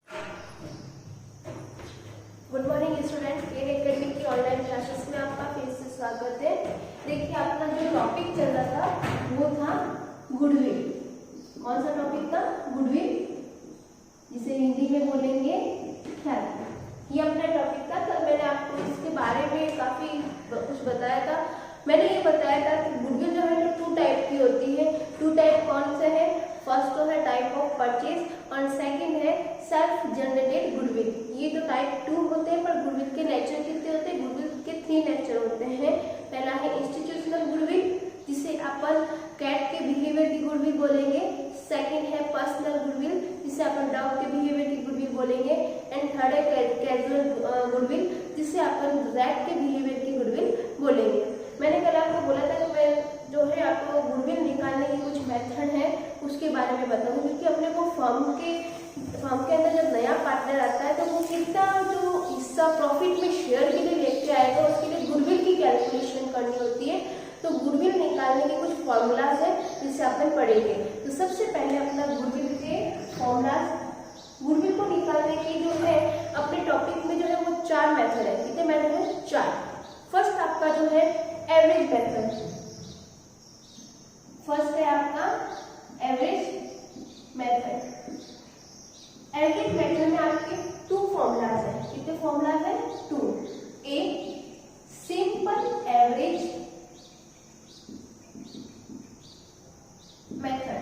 Good morning students, केन academy की online classes में आपका फिर से स्वागत है। देखिए, अपना जो टॉपिक चल रहा था वो था गुडविल। कौन सा टॉपिक था? गुडविल, जिसे हिंदी में बोलेंगे ख्याति। ये अपना टॉपिक था। कल मैंने आपको इसके बारे में काफी कुछ बताया था। मैंने ये बताया था कि गुडविल जो है टू टाइप की होती है। टू टाइप कौन से है? फर्स्ट तो है टाइप ऑफ परचेज और सेकंड है सेल्फ जनरेटेड गुडविल। ये तो टाइप 2 होते हैं, पर गुडविल के नेचर कितने होते हैं? गुडविल के 3 नेचर होते हैं। पहला है इंस्टीट्यूशनल गुडविल, जिसे अपन कैट के बिहेवियर की गुडविल बोलेंगे। सेकंड है पर्सनल गुडविल, जिसे अपन डॉग के बिहेवियर की गुडविल बोलेंगे। एंड थर्ड है कैजुअल गुडविल, जिसे अपन रैट के बिहेवियर की गुडविल बोलेंगे। मैंने कल आपको बोला था कि मैं जो है आपको गुडविल निकालने की कुछ मेथड है उसके बारे में बताऊंगी, क्योंकि अपने को फर्म के अंदर जब नया पार्टनर आता है तो वो कितना जो हिस्सा प्रॉफिट में शेयर के लिए लेके आएगा, उसके लिए गुडविल की कैलकुलेशन करनी होती है। तो गुडविल निकालने के कुछ फॉर्मूलाज है जिसे अपन पढ़ेंगे। तो सबसे पहले अपना गुडविल के फॉर्मूलाज, गुडविल को निकालने की जो है अपने टॉपिक में जो है वो 4 मेथड है। कितने मेथड है? 4। फर्स्ट आपका जो है एवरेज मेथड। फर्स्ट है आपका एवरेज मेथड। एवरेज मेथड में आपके 2 फॉर्मूलाज है। कितने फॉर्मूलाज है? 2। A simple average method.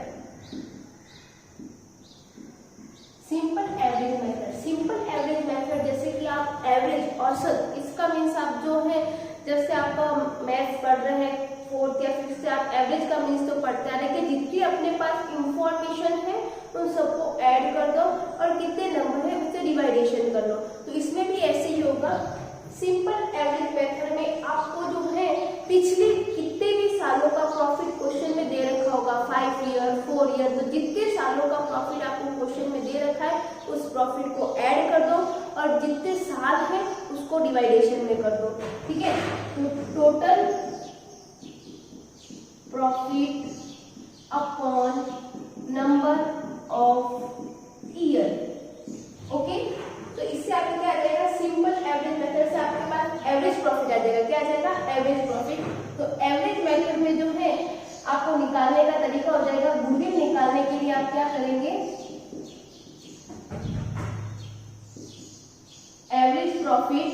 Simple average method. Simple average method जैसे कि आप एवरेज औसत, इसका मीन्स आप जो है जैसे आपका मैथ्स पढ़ रहे हैं 4th या 5th से, आप एवरेज का मीन्स तो पढ़ते आ रहे हैं कि जितनी अपने पास इंफॉर्मेशन है उन सबको ऐड कर दो और कितने नंबर है उससे डिवाइडेशन कर लो। तो इसमें भी ऐसे ही होगा। सिंपल एवरेज मेथड में आपको जो है पिछले कितने भी सालों का प्रॉफिट क्वेश्चन में दे रखा होगा, 5 ईयर 4 ईयर, तो जितने सालों का प्रॉफिट आपको क्वेश्चन में दे रखा है उस प्रॉफिट को ऐड कर दो और जितने साल है उसको डिवाइडेशन में कर दो। ठीक है, तो total profit upon number of year. Okay, तो इससे आपको क्या आ जाएगा? सिंपल एवरेज मेथड से आपके पास एवरेज प्रॉफिट आ जाएगा। क्या आ जाएगा? Average profit. तो एवरेज मेथड में जो है आपको निकालने का तरीका हो जाएगा, गुडविल निकालने के लिए आप क्या करेंगे? Average profit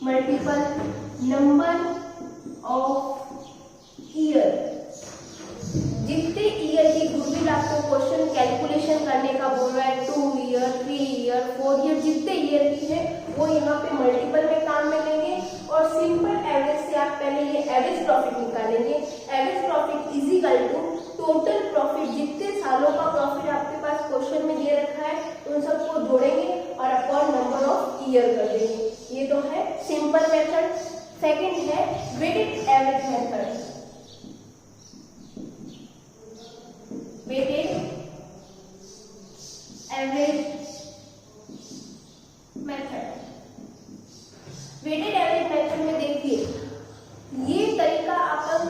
multiple number of year. जितने ईयर की गुडविल आपको क्वेश्चन कैलकुलेशन करने का बोल रहा है, 2 ईयर 3 ईयर 4 ईयर, जितने ईयर की है वो यहाँ पे मल्टीपल में काम में लेंगे और सिंपल एवरेज से आप पहले ये एवरेज प्रॉफिट निकालेंगे। Average profit is equal to total profit, जितने सालों का प्रॉफिट आपके पास क्वेश्चन में दे रखा है उन सबको जोड़ेंगे और अपॉन नंबर ऑफ ईयर कर देंगे। ये तो है सिंपल मेथड। सेकेंड है weighted average method. Weighted average method. Weighted average method में देखिए, ये तरीका अपन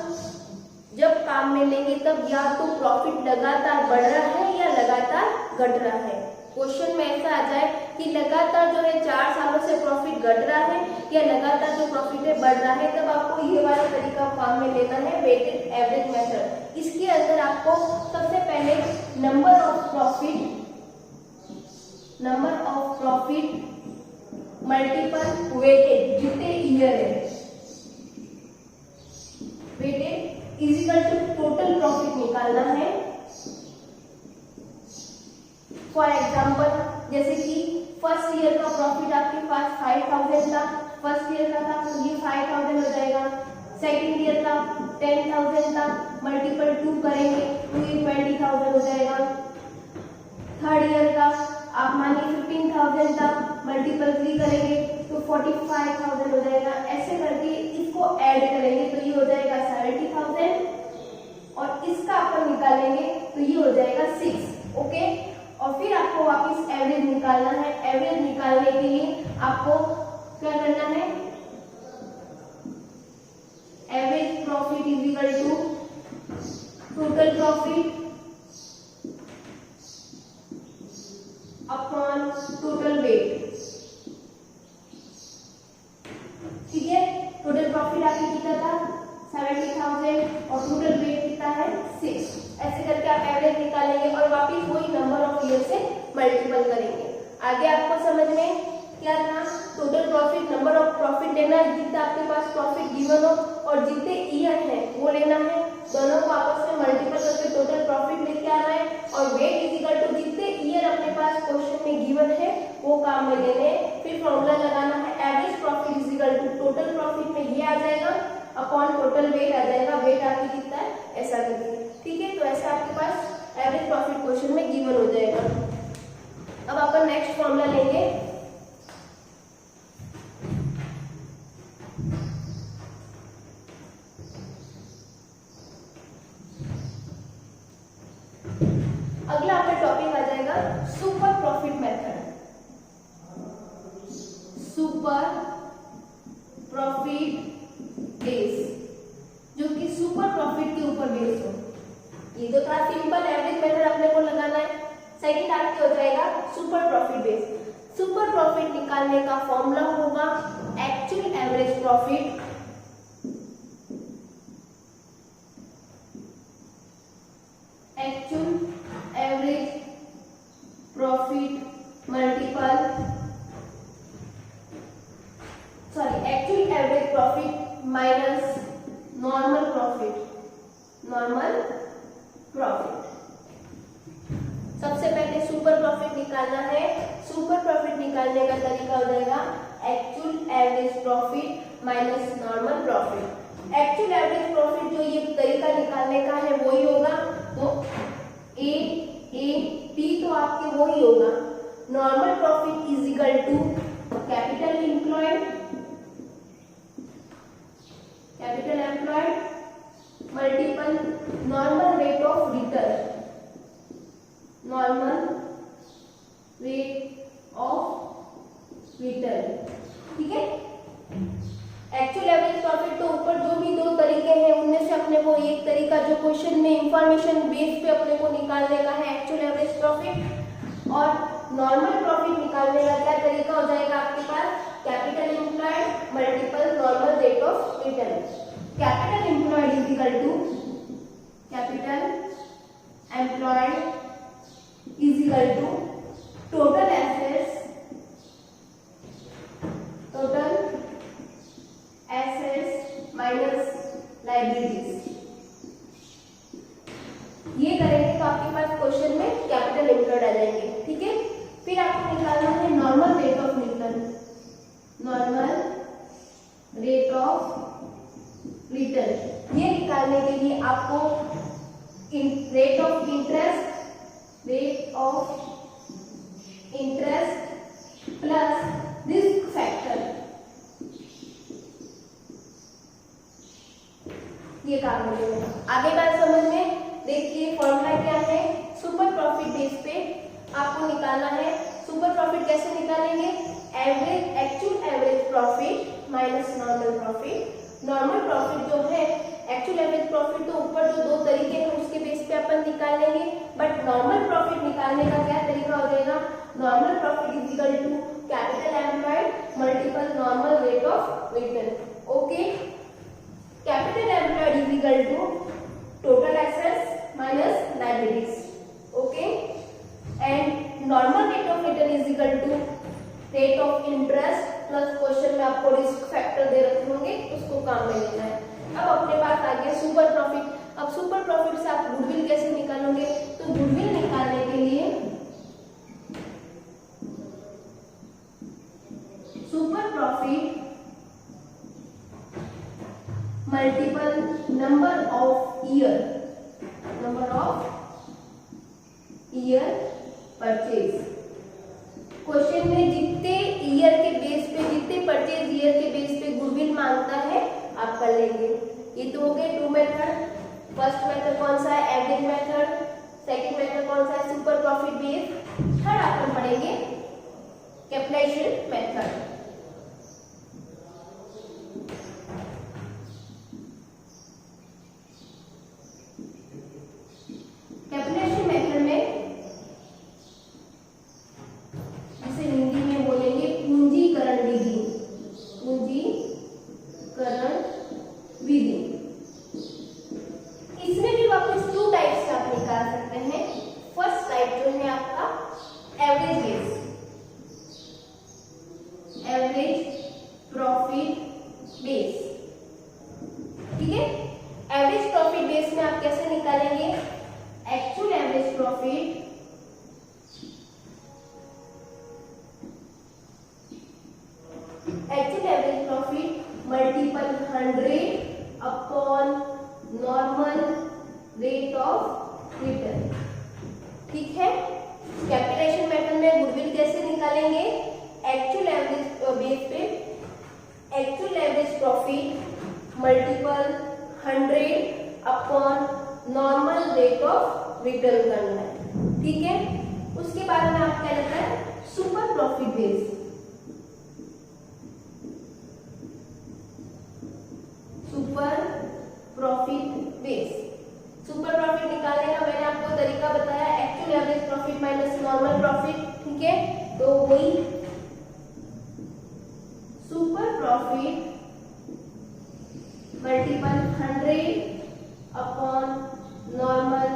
जब काम में लेंगे तब या तो प्रॉफिट लगातार बढ़ रहा है या लगातार घट रहा है। क्वेश्चन में ऐसा आ जाए कि लगातार जो है 4 सालों से प्रॉफिट घट रहा है या लगातार जो प्रॉफिट है बढ़ रहा है, तब आपको ये वाला तरीका काम में लेना है, वेटेड एवरेज मेथड। इसके अंदर आपको सबसे पहले number of profit multiple weighted, जितने ईयर है, weighted is equal to total profit निकालना है। फॉर एग्जाम्पल, जैसे कि फर्स्ट ईयर का प्रॉफिट आपके पास 5000 था, फर्स्ट ईयर का था तो ये 5000 हो जाएगा। सेकेंड ईयर का 10,000 था, मल्टीपल 2 करेंगे तो ये 20,000 हो जाएगा। थर्ड ईयर का आप मानिए 15,000 था, मल्टीपल 3 करेंगे तो 45,000 हो जाएगा। ऐसे करके इसको ऐड करेंगे तो ये हो जाएगा 70,000 और इसका अपन निकालेंगे तो ये हो जाएगा 6। ओके, और फिर आपको वापस एवरेज निकालना है। एवरेज निकालने के लिए आपको क्या करना है? Average profit is equal to total profit 20,000 और टोटल वेट कितना है 6। ऐसे करके आप एवरेज निकालेंगे और वापस वही नंबर ऑफ ईयर से मल्टीपल करेंगे। आगे आपको समझ में क्या था, total profit, number of profit लेना है, जितना आपके पास प्रॉफिट गिवन हो और जितने ईयर है वो लेना है, दोनों को आपस में मल्टीपल करके टोटल प्रॉफिट लेके आना है और वेट इज इक्वल टू जितने ईयर अपने पास क्वेश्चन में गिवन है वो काम में लेने हैं। फिर फॉर्मूला लगाना है, average profit is equal to total profit में ये आ जाएगा अपॉन टोटल वेट आ जाएगा, वेट आपकी कितना है ऐसा करके, ठीक है। तो ऐसा आपके पास एवरेज प्रॉफिट क्वेश्चन में गिवन हो जाएगा। अब अपन नेक्स्ट फॉर्मूला लेंगे, अगला आपका टॉपिक आ जाएगा super profit method. Super profit base, जो कि सुपर प्रॉफिट के ऊपर बेस हो। ये तो था सिंपल एवरेज मेथड अपने को लगाना है। सेकंड आपके हो जाएगा super profit base. Super profit निकालने का फॉर्मूला होगा actual average profit multiple actual average profit minus normal profit. सबसे पहले सुपर प्रॉफिट निकालना है। सुपर प्रॉफिट निकालने का तरीका हो जाएगा actual average profit minus normal profit. Actual average profit जो ये तरीका निकालने का है वही होगा, तो टी तो आपके वही होगा। Normal profit is equal to capital employed multiple normal rate of return, ठीक है। एक्चुअल एवरेज प्रॉफिट तो ऊपर जो भी दो तरीके हैं उनमें से अपने को एक तरीका जो क्वेश्चन में इंफॉर्मेशन बेस पे अपने को निकालने का है एक्चुअल एवरेज प्रॉफिट, और नॉर्मल प्रॉफिट निकालने का क्या तरीका हो जाएगा आपके पास capital employed multiple normal rate of return. Capital employed is equal to total assets minus liabilities. ये करेंगे तो आपके पास क्वेश्चन में कैपिटल एम्प्लॉयड आ जाएंगे, ठीक है। फिर आपको निकालना है नॉर्मल रेट ऑफ रिटर्न। ये निकालने के लिए आपको rate of interest plus risk factor, ये काम करेंगे। आगे बात समझ में देखिए, फॉर्मूला क्या है, सुपर प्रॉफिट बेस पे आपको निकालना है। सुपर प्रॉफिट कैसे निकालेंगे, actual average profit minus normal profit. Normal profit जो है, एक्चुअल एवरेज प्रॉफिट तो ऊपर जो दो तरीके हैं उसके बेस पे अपन निकाल लेंगे, बट नॉर्मल प्रॉफिट निकालने का क्या तरीका हो जाएगा, normal profit is equal to capital employed multiple normal rate of return. Okay, capital employed is equal to total assets minus liabilities. Okay, and normal rate of return is equal to rate of interest plus question में आपको risk factor दे रखे होंगे, उसको काम में लेना है। अब अपने पास आ गया सुपर प्रॉफिट। अब सुपर प्रॉफिट से आप गुडविल कैसे निकालोगे, तो गुडविल निकालने के लिए super profit multiple number of year purchase. Question में जितने ईयर के बेस पे, जितने परचेज ईयर के बेस पे गुडविल मांगता है आप कर लेंगे। ये तो हो गए टू मेथड। फर्स्ट मेथड कौन सा है, एवरेज मेथड। सेकंड मेथड कौन सा है, सुपर प्रॉफिट बेस। थर्ड अपन पढ़ेंगे कैपिटलाइजेशन मेथड। कैपिटलाइजेशन मेथड में जिसे हिंदी में बोलेंगे पूंजीकरण विधि। प्रॉफिट बेस में आप कैसे निकालेंगे? Actual average profit multiple 100 upon normal rate of return. ठीक है, कैपिटलाइजेशन मेथड में गुडविल कैसे निकालेंगे? एक्चुअल एवरेज बेस पे actual average profit multiple 100 upon normal rate of return करना है। ठीक है, उसके बाद में आप क्या लेना है? Super profit base. Super profit base, super profit निकालने का मैंने आपको तरीका बताया, actual average profit minus normal profit. ठीक है, तो वही super profit multiple 100 upon normal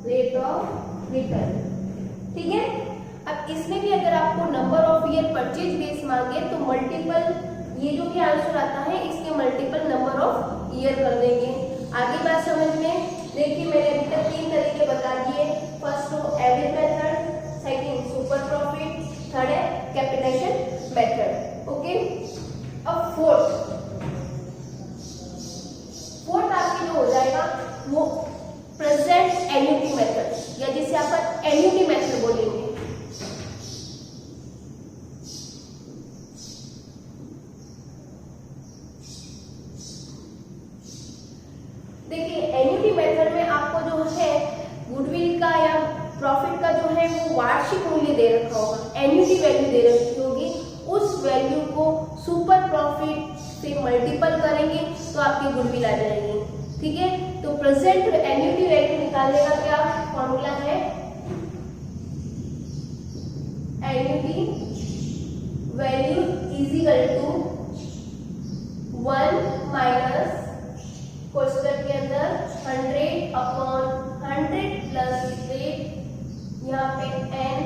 rate of return. ठीक है, अब इसमें भी अगर आपको number of year purchase base मांगे तो मल्टीपल, ये जो भी आंसर आता है इसके मल्टीपल नंबर ऑफ ईयर कर देंगे। आगे बात समझ में, देखिए मैंने अभी तक 3 तरीके बता दिए। फर्स्ट हो average method, second super profit, third है कैपिटलाइजेशन मेथड। ओके, अब फोर्थ आपके जो हो जाएगा वो प्रेजेंट एन्युटी मेथड, या जिसे आप एन्युटी मेथड बोलेंगे। देखिए एन्युटी मेथड में आपको जो है गुडविल का या प्रॉफिट का जो है वो वार्षिक मूल्य दे रखा होगा, एन्युटी वैल्यू दे रखी होगी। उस वैल्यू को सुपर प्रॉफिट से मल्टीपल करेंगे तो आपकी गुडविल आ जाएगी। ठीक है, तो प्रेजेंट एन्युटी वैल्यू निकालने का क्या फॉर्मूला है? Annuity value is equal to 1 minus कोष्ठक के अंदर 100 अपॉन 100 प्लस रेट, यहाँ पे n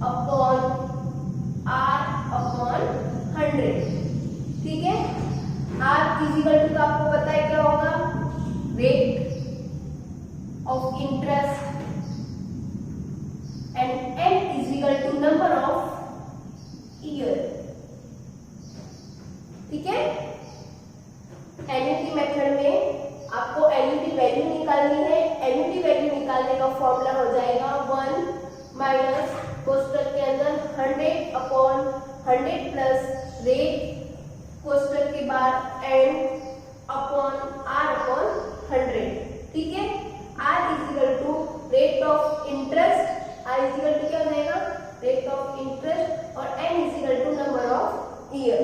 अपॉन r अपॉन 100। ठीक है, r इज इक्वल टू आपको पता है क्या होगा? Rate of interest and n is equal to number of year. ठीक है, एन्युटी मेथड में आपको एन्युटी वैल्यू निकालनी है। एन्युटी वैल्यू निकालने का फॉर्मूला हो जाएगा 1 माइनस कोष्ठक के अंदर 100 अपॉन 100 प्लस रेट, कोष्ठक के बाद n अपॉन r अपॉन 100। ठीक है, r is equal to rate of interest, r is equal to क्या हो जाएगा? रेट ऑफ इंटरेस्ट, और n is equal to number of year.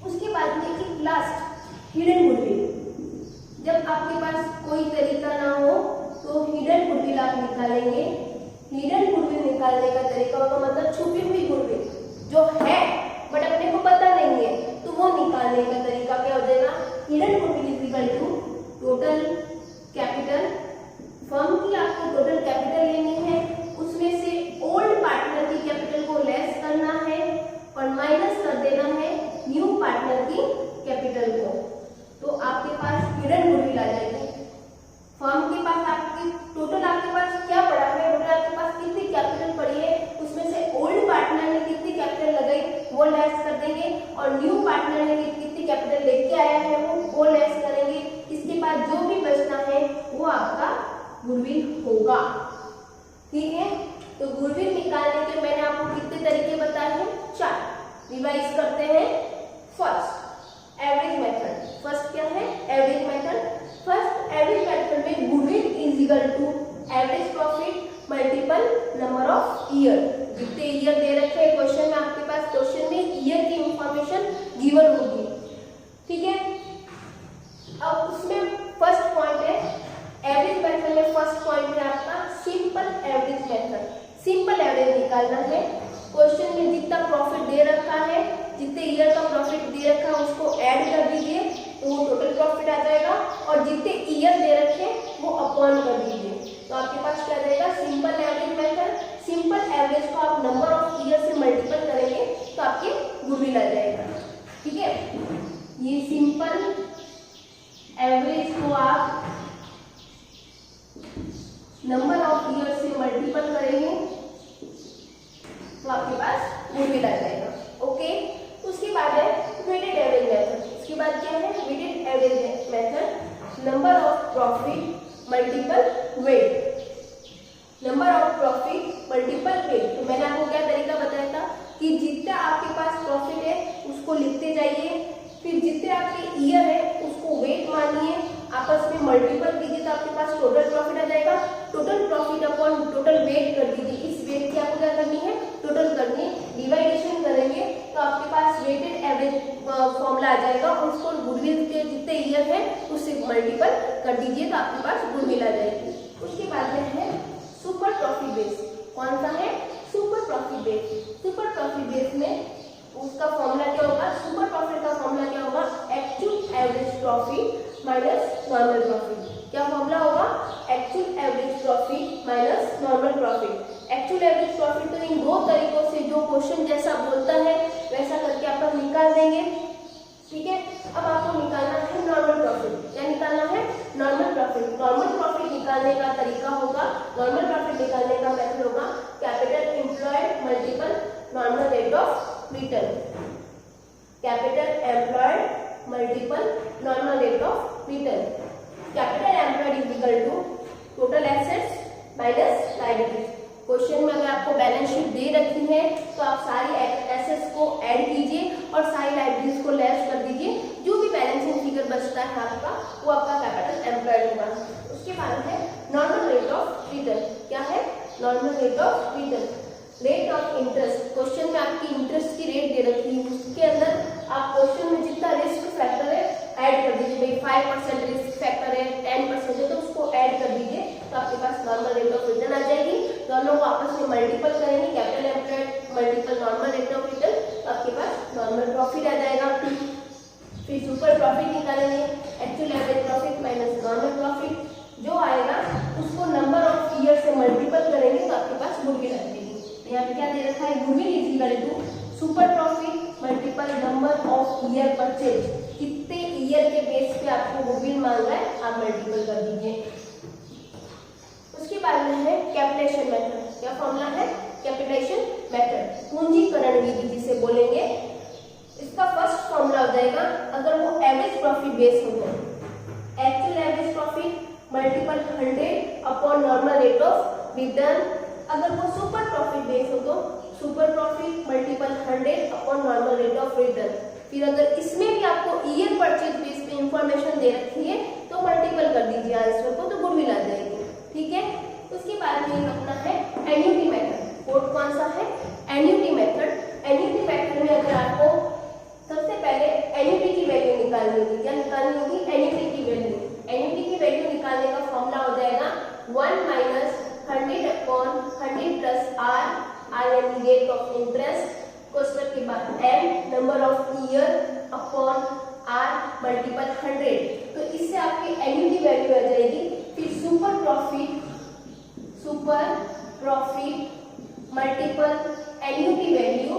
उसके बाद में एक लास्ट हिडन गुडविल। जब आपके पास कोई तरीका ना हो तो हिडन गुडविल आप निकालेंगे। हिडन गुडविल निकालने का तरीका होगा, मतलब छुपी हुई गुडविल जो है बट अपने को पता नहीं है, तो वो निकालने का तरीका क्या हो जाएगा? Hidden goodwill is equal to total capital. Firm की आपको टोटल कैपिटल लेनी है, उसमें से ओल्ड पार्टनर की कैपिटल को लेस करना है और माइनस कर देना है न्यू पार्टनर की कैपिटल को, तो आपके पास हिडन गुडविल आ जाएगी। फर्म के पास आपकी टोटल आपके पास क्या पड़ा है? टोटल आपके पास कितनी कैपिटल पड़ी है, उसमें से ओल्ड पार्टनर ने कितनी कैपिटल लगाई वो लेस कर देंगे, और न्यू पार्टनर ने कितनी कैपिटल लेके आया है वो लेस करेंगे। इसके बाद जो भी बचना है वो आपका गुडविल होगा। ठीक है, तो गुडविल निकालने के मैंने आपको कितने तरीके बताए हैं? 4। रिवाइज करते हैं। First average method. फर्स्ट क्या है? Average method. First average method में goodwill is equal to average profit multiple number of year. जितने ईयर दे रखे हैं क्वेश्चन में, आपके पास क्वेश्चन में ईयर की इंफॉर्मेशन गिवन होगी। ठीक है, अब उसमें फर्स्ट पॉइंट है एवरेज मेथड में। फर्स्ट पॉइंट है आपका simple average method. Simple average निकालना है। क्वेश्चन में जितना प्रॉफिट दे रखा है, जितने ईयर का प्रॉफिट दे रखा है उसको ऐड कर दीजिए तो वो टोटल प्रॉफिट आ जाएगा, और जितने ईयर दे रखे वो अपॉन कर दीजिए तो आपके पास क्या रहेगा? Simple average method. Simple average को आप नंबर ऑफ ईयर से मल्टीपल करेंगे तो आपके गुडविल आ जाएगा। ठीक है, ये सिंपल एवरेज को आप नंबर ऑफ ईयर से मल्टीपल करेंगे तो आपके पास गुडविल आ जाएगा। ओके, उसके बाद है वेटेड एवरेज मेथड। उसके बाद क्या है weighted average method, number of profit multiple weight, number of profit multiple weight. तो मैंने आपको क्या तरीका बताया था कि जितना आपके पास प्रॉफिट है उसको लिखते जाइए, फिर जितने आपके ईयर है उसको वेट मानिए, आपस में मल्टीपल कीजिए तो आपके पास टोटल प्रॉफिट आ जाएगा। Total profit upon total weight कर दीजिए। इस वेट की आपको क्या करनी है टोटल करनी है, डिवाइडेशन करेंगे तो आपके पास वेटेड एवरेज फॉर्मूला आ जाएगा। उसको गुडविल के जितने ईयर है उससे मल्टीपल कर दीजिए तो आपके पास गुडविल आ जाएगी। उसके बाद में है सुपर प्रॉफिट बेस। कौन सा है super profit base. Super profit base में उसका फॉर्मूला क्या होगा, सुपर प्रॉफिट का फॉर्मूला क्या होगा, actual average profit minus normal profit. क्या फॉर्मूला होगा, actual average profit minus normal profit. Actual average profit तो इन दो तरीकों से जो क्वेश्चन जैसा बोलता है वैसा करके आप निकाल देंगे। ठीक है, अब आपको निकालना है नॉर्मल प्रॉफिट। क्या निकालना है नॉर्मल प्रॉफिट। नॉर्मल प्रॉफिट निकालने का तरीका होगा, नॉर्मल प्रॉफिट निकालने का मेथड होगा capital employed multiple normal rate of return. Capital employed multiple normal rate of return. Capital employed is equal to total assets minus liabilities. Question में अगर आपको बैलेंस शीट दे रखी है तो आप सारी एसेट्स को ऐड कीजिए और सारी लायबिलिटीज को लेस कर दीजिए। जो भी बैलेंसिंग फिगर बचता है आपका वो आपका कैपिटल एम्प्लॉयड होगा। उसके बाद है नॉर्मल रेट ऑफ रिटर्न। क्या है normal rate of return. Rate of interest, question में आपकी इंटरेस्ट की रेट दे रखी है, उसके अंदर आप क्वेश्चन में जितना रिस्क फैक्टर है ऐड कर दीजिए। भाई 5% रिस्क फैक्टर है, 10% है तो उसको ऐड कर दीजिए तो आपके पास नॉर्मल रेट ऑफ रिटर्न आ जाएगी। दोनों को आपस में मल्टीपल करेंगे, capital employed multiple normal rate of return, तो आपके पास नॉर्मल प्रॉफिट आ जाएगा। फिर सुपर प्रॉफिट निकालेंगे, actual average profit minus normal profit, जो आएगा उसको नंबर ऑफ ईयर से मल्टीपल करेंगे तो आपके पास गुडविल आ जाएगी। यहाँ पे क्या दे रखा है goodwill is equal to super profit multiple number of year purchase. कितने ईयर के बेस पे आपको गुडविल मांग रहा है आप मल्टीपल कर दीजिए। उसके बाद में है कैपिटलाइजेशन मेथड। क्या फॉर्मूला है कैपिटलाइजेशन मेथड, पूंजीकरण विधि जिसे बोलेंगे। इसका फर्स्ट फॉर्मूला हो जाएगा अगर वो एवरेज प्रॉफिट बेस हो जाए, actual average profit multiple 100 upon normal rate of return. अगर वो सुपर प्रॉफिट बेस हो तो super profit multiple 100 upon normal rate of return. फिर अगर इसमें भी आपको ईयर परचेज बेस पे इंफॉर्मेशन दे रखी है तो मल्टीपल कर दीजिए आंसर को तो गुडविल आ जाएगी। ठीक है, उसके बाद में अपना है एन्युटी मेथड। कोड कौन सा है एन्युटी मेथड। एन्युटी मेथड में अगर आपको सबसे पहले एन्युटी की वैल्यू निकालनी होगी। क्या निकालनी होगी एन्युटी की वैल्यू। एन्युटी की वैल्यू निकालने का फॉर्मूला हो जाएगा 1 माइनस 100 अपॉन 100 प्लस आर यानी रेट ऑफ इंटरेस्ट, क्वेश्चन के बाद n number of year upon r multiple 100। तो इससे आपकी एन्युटी वैल्यू आ जाएगी। फिर super profit multiple annuity value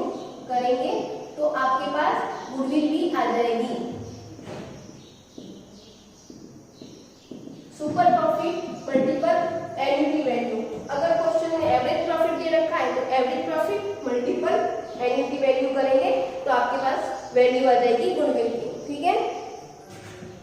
करेंगे तो आपके पास गुडविल भी आ जाएगी। Super profit multiple annuity value. अगर क्वेश्चन में एवरेज प्रॉफिट दे रखा है तो average profit multiple annuity value करेंगे तो आपके पास वैल्यू आ जाएगी गुडविल की। ठीक है,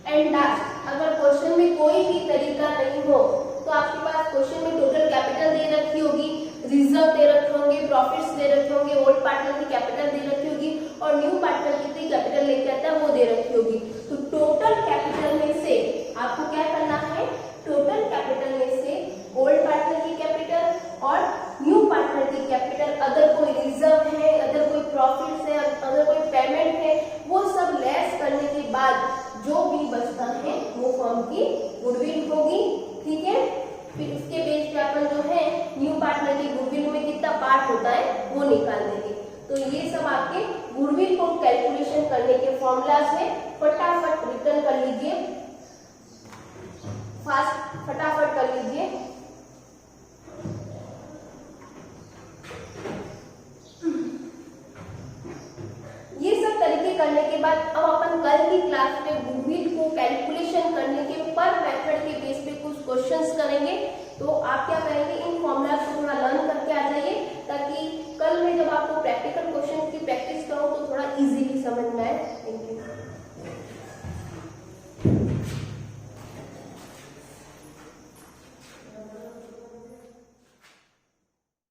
एंड लास्ट अगर क्वेश्चन में कोई भी तरीका नहीं हो तो आपके पास क्वेश्चन में टोटल कैपिटल दे रखी होगी, रिजर्व दे रखे होंगे, प्रॉफिट्स दे रखे होंगे, ओल्ड पार्टनर की कैपिटल दे रखी होगी और न्यू पार्टनर कितनी कैपिटल लेके आता है वो दे रखी होगी। तो टोटल कैपिटल में से आपको क्या करना है, टोटल कैपिटल में से ओल्ड पार्टनर की कैपिटल और न्यू पार्टनर की कैपिटल, अगर कोई रिजर्व है, अगर कोई प्रॉफिट्स है, अगर कोई पेमेंट है, वो सब लेस करने के बाद जो भी बचता है वो फर्म की गुडविल होगी। ठीक है, फिर उसके बेस पे अपन जो है न्यू पार्टनर की गुडविल में कितना पार्ट होता है वो निकाल देंगे। तो ये सब आपके गुडविल को कैलकुलेशन करने के फॉर्मूलाज है। फटाफट रिटर्न कर लीजिए, फटाफट कर लीजिए। ये सब तरीके करने के बाद अब अपन कल की क्लास में गुडविल को कैलकुलेशन करने के पर मेथड के बेस पे कुछ क्वेश्चंस करेंगे। तो आप क्या करेंगे, इन फॉर्मूला को थोड़ा लर्न करके आ जाइए, ताकि कल में जब आपको प्रैक्टिकल क्वेश्चन की प्रैक्टिस करो तो थोड़ा इजीली समझ में आए। Thank you.